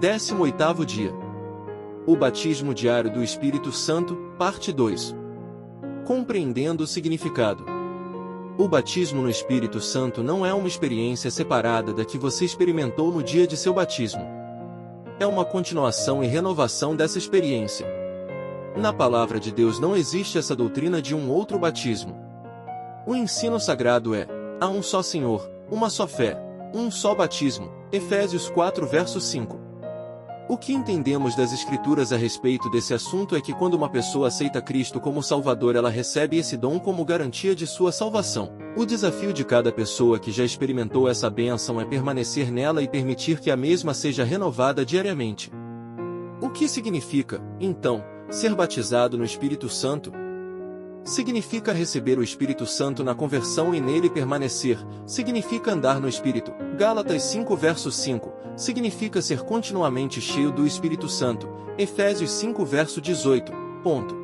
18º dia. O batismo diário do Espírito Santo, parte 2. Compreendendo o significado. O batismo no Espírito Santo não é uma experiência separada da que você experimentou no dia de seu batismo. É uma continuação e renovação dessa experiência. Na palavra de Deus não existe essa doutrina de um outro batismo. O ensino sagrado é: há um só Senhor, uma só fé, um só batismo. Efésios 4 verso 5. O que entendemos das Escrituras a respeito desse assunto é que quando uma pessoa aceita Cristo como Salvador, ela recebe esse dom como garantia de sua salvação. O desafio de cada pessoa que já experimentou essa bênção é permanecer nela e permitir que a mesma seja renovada diariamente. O que significa, então, ser batizado no Espírito Santo? Significa receber o Espírito Santo na conversão e nele permanecer. Significa andar no Espírito. Gálatas 5 verso 5. Significa ser continuamente cheio do Espírito Santo. Efésios 5 verso 18. Ponto.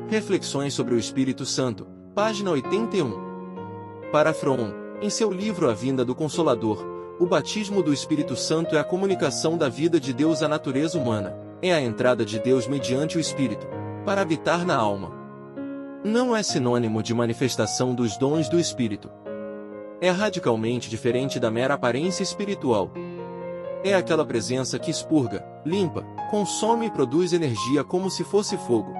Reflexões sobre o Espírito Santo. Página 81. Para Fromm, em seu livro A Vinda do Consolador, o batismo do Espírito Santo é a comunicação da vida de Deus à natureza humana. É a entrada de Deus mediante o Espírito, para habitar na alma. Não é sinônimo de manifestação dos dons do Espírito. É radicalmente diferente da mera aparência espiritual. É aquela presença que expurga, limpa, consome e produz energia como se fosse fogo.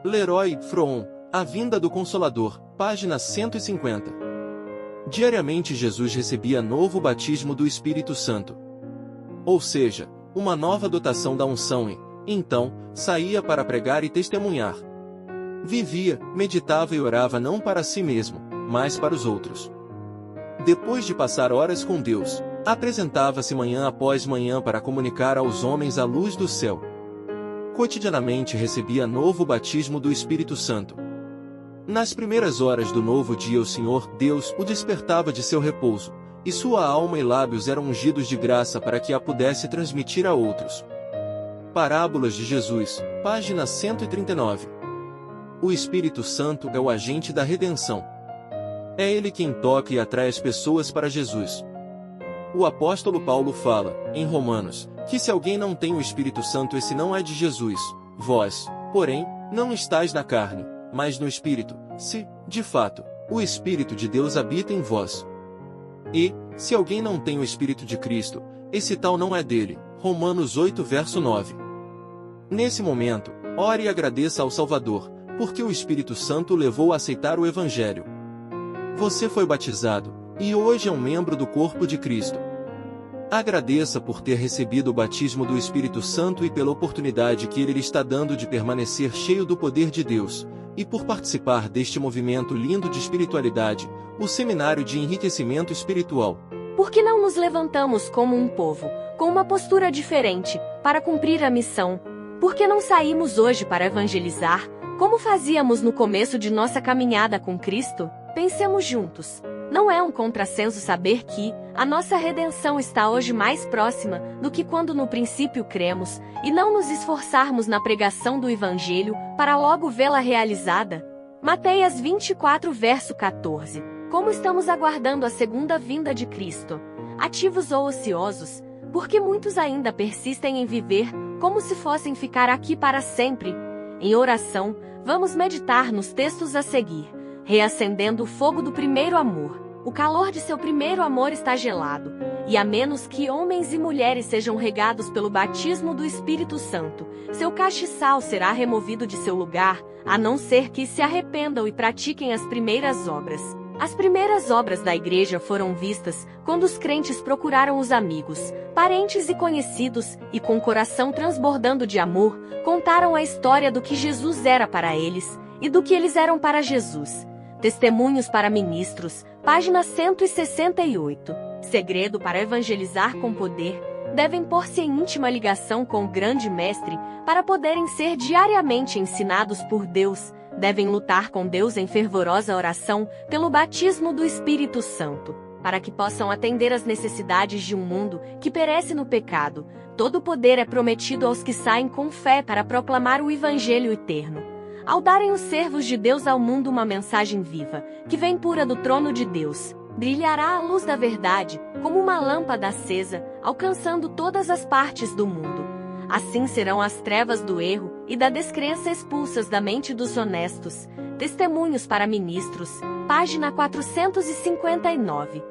Leroy Fromm, A Vinda do Consolador, página 150. Diariamente Jesus recebia novo batismo do Espírito Santo. Ou seja, uma nova dotação da unção e, então, saía para pregar e testemunhar. Vivia, meditava e orava não para si mesmo, mas para os outros. Depois de passar horas com Deus, apresentava-se manhã após manhã para comunicar aos homens a luz do céu. Cotidianamente recebia novo batismo do Espírito Santo. Nas primeiras horas do novo dia o Senhor, Deus, o despertava de seu repouso, e sua alma e lábios eram ungidos de graça para que a pudesse transmitir a outros. Parábolas de Jesus, página 139. O Espírito Santo é o agente da redenção. É ele quem toca e atrai as pessoas para Jesus. O apóstolo Paulo fala, em Romanos, que se alguém não tem o Espírito Santo, esse não é de Jesus. Vós, porém, não estáis na carne, mas no Espírito, se, de fato, o Espírito de Deus habita em vós. E, se alguém não tem o Espírito de Cristo, esse tal não é dele. Romanos 8 verso 9. Nesse momento, ore e agradeça ao Salvador, porque o Espírito Santo o levou a aceitar o Evangelho. Você foi batizado, e hoje é um membro do corpo de Cristo. Agradeça por ter recebido o batismo do Espírito Santo e pela oportunidade que Ele lhe está dando de permanecer cheio do poder de Deus, e por participar deste movimento lindo de espiritualidade, o Seminário de Enriquecimento Espiritual. Por que não nos levantamos como um povo, com uma postura diferente, para cumprir a missão? Por que não saímos hoje para evangelizar, como fazíamos no começo de nossa caminhada com Cristo? Pensemos juntos. Não é um contrassenso saber que a nossa redenção está hoje mais próxima do que quando no princípio cremos, e não nos esforçarmos na pregação do Evangelho para logo vê-la realizada? Mateus 24 verso 14. Como estamos aguardando a segunda vinda de Cristo? Ativos ou ociosos? Porque muitos ainda persistem em viver como se fossem ficar aqui para sempre. Em oração, vamos meditar nos textos a seguir, reacendendo o fogo do primeiro amor. O calor de seu primeiro amor está gelado, e a menos que homens e mulheres sejam regados pelo batismo do Espírito Santo, seu castiçal será removido de seu lugar, a não ser que se arrependam e pratiquem as primeiras obras. As primeiras obras da igreja foram vistas quando os crentes procuraram os amigos, parentes e conhecidos, e com o coração transbordando de amor, contaram a história do que Jesus era para eles, e do que eles eram para Jesus. Testemunhos para ministros, página 168. Segredo para evangelizar com poder: devem pôr-se em íntima ligação com o grande mestre, para poderem ser diariamente ensinados por Deus. Devem lutar com Deus em fervorosa oração pelo batismo do Espírito Santo, para que possam atender às necessidades de um mundo que perece no pecado. Todo o poder é prometido aos que saem com fé para proclamar o Evangelho eterno. Ao darem os servos de Deus ao mundo uma mensagem viva, que vem pura do trono de Deus, brilhará a luz da verdade, como uma lâmpada acesa, alcançando todas as partes do mundo. Assim serão as trevas do erro e da descrença expulsas da mente dos honestos. Testemunhos para Ministros, página 459.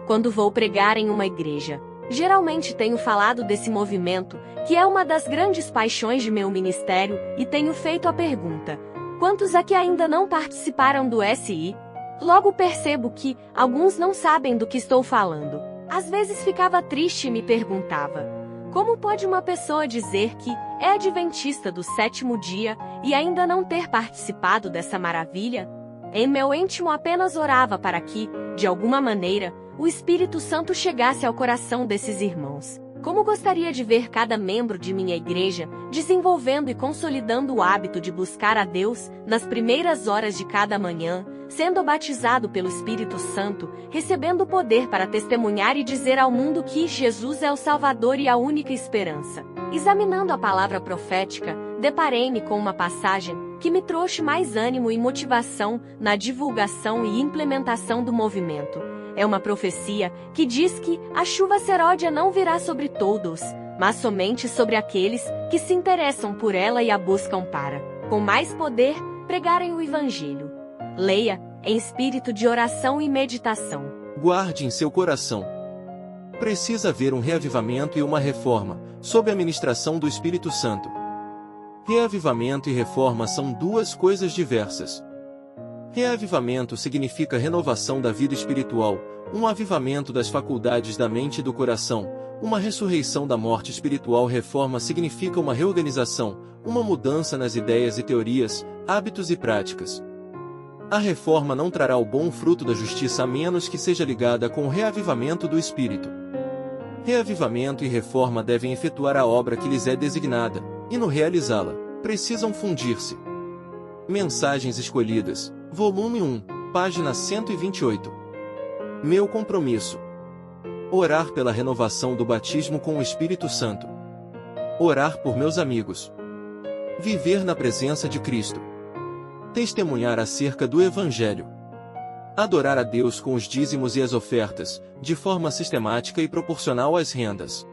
Quando vou pregar em uma igreja, geralmente tenho falado desse movimento, que é uma das grandes paixões de meu ministério, e tenho feito a pergunta: quantos aqui ainda não participaram do SI? Logo percebo que alguns não sabem do que estou falando. Às vezes ficava triste e me perguntava: como pode uma pessoa dizer que é adventista do sétimo dia e ainda não ter participado dessa maravilha? Em meu íntimo apenas orava para que, de alguma maneira, o Espírito Santo chegasse ao coração desses irmãos. Como gostaria de ver cada membro de minha igreja desenvolvendo e consolidando o hábito de buscar a Deus nas primeiras horas de cada manhã, sendo batizado pelo Espírito Santo, recebendo o poder para testemunhar e dizer ao mundo que Jesus é o Salvador e a única esperança. Examinando a palavra profética, deparei-me com uma passagem que me trouxe mais ânimo e motivação na divulgação e implementação do movimento. É uma profecia que diz que a chuva seródia não virá sobre todos, mas somente sobre aqueles que se interessam por ela e a buscam para, com mais poder, pregarem o Evangelho. Leia, em espírito de oração e meditação. Guarde em seu coração. Precisa haver um reavivamento e uma reforma, sob a ministração do Espírito Santo. Reavivamento e reforma são duas coisas diversas. Reavivamento significa renovação da vida espiritual, um avivamento das faculdades da mente e do coração, uma ressurreição da morte espiritual. Reforma significa uma reorganização, uma mudança nas ideias e teorias, hábitos e práticas. A reforma não trará o bom fruto da justiça a menos que seja ligada com o reavivamento do Espírito. Reavivamento e reforma devem efetuar a obra que lhes é designada, e no realizá-la, precisam fundir-se. Mensagens escolhidas, volume 1, página 128. Meu compromisso: orar pela renovação do batismo com o Espírito Santo. Orar por meus amigos. Viver na presença de Cristo. Testemunhar acerca do Evangelho. Adorar a Deus com os dízimos e as ofertas, de forma sistemática e proporcional às rendas.